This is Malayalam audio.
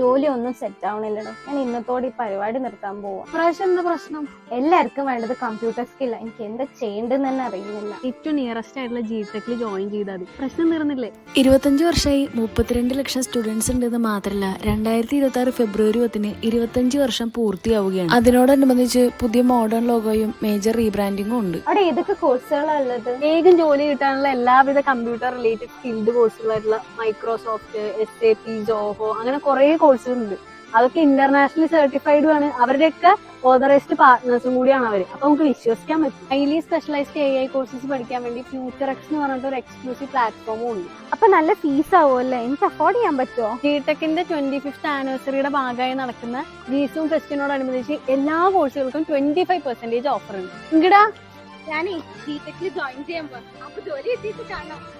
ജോലി ഒന്നും സെറ്റ് ആവണില്ലടോ. ഞാൻ ഇന്നത്തോടെ ഈ പരിപാടി നിർത്താൻ പോവാ. പ്രാവശ്യം എന്താ പ്രശ്നം? എല്ലാവർക്കും വേണ്ടത് കമ്പ്യൂട്ടർ സ്കില്ല. എനിക്ക് എന്താ ചെയ്യേണ്ടതെന്ന് തന്നെ അറിയുന്നില്ല. ഏറ്റവും നിയറസ്റ്റ് ആയിട്ടുള്ള ജിടെക്കിൽ ജോയിൻ ചെയ്താൽ മതി. പ്രശ്നം തീർന്നില്ലേ? 25 വർഷമായി 32 ലക്ഷം സ്റ്റുഡൻസ് ഉണ്ടെന്ന് മാത്രമല്ല 2026 ഫെബ്രുവരി 10 25 വർഷം പൂർത്തിയാവുകയാണ്. അതിനോടനുബന്ധിച്ച് പുതിയ മോഡേൺ ലോഗോയും മേജർ റീബ്രാൻഡിങ്ങും ഉണ്ട്. അവിടെ ഏതൊക്കെ കോഴ്സുകളാണ് ഉള്ളത്? വേഗം ജോലി കിട്ടാനുള്ള എല്ലാവിധ കമ്പ്യൂട്ടർ റിലേറ്റഡ് സ്കിൽഡ് കോഴ്സുകളായിട്ടുള്ള മൈക്രോസോഫ്റ്റ്, SAP, ജോഹോ, അങ്ങനെ കുറെ കോഴ്സുകൾ ഉണ്ട്. അതൊക്കെ ഇന്റർനാഷണലി സർട്ടിഫൈഡും ആണ്. അവരുടെയൊക്കെ ഓതറൈസ്ഡ് പാർട്ട്നേഴ്സും കൂടിയാണ് അവര്. അപ്പൊ നമുക്ക് വിശ്വസിക്കാൻ പറ്റും. ഹൈലി സ്പെഷ്യലൈസ്ഡ് AI കോഴ്സസ് പഠിക്കാൻ വേണ്ടി FutureX എന്ന് പറഞ്ഞിട്ട് ഒരു എക്സ്ക്ലൂസീവ് പ്ലാറ്റ്ഫോമും ഉണ്ട്. അപ്പൊ നല്ല ഫീസ് ആവുമല്ലേ? എനിക്ക് അഫോർഡ് ചെയ്യാൻ പറ്റുമോ? ജിടെക്കിന്റെ 25th ആനിവേഴ്സറിയുടെ ഭാഗമായി നടക്കുന്ന ജീസൂം ഫെസ്റ്റിനോടനുബന്ധിച്ച് എല്ലാ കോഴ്സുകൾക്കും 25% ഓഫർ ഉണ്ട്. ഇങ്ങടാ ഞാനേ ജിടെക്കിൽ ജോയിൻ ചെയ്യാൻ പോവാം. അപ്പൊ ജോലി എത്തിയിട്ട് കാണാം.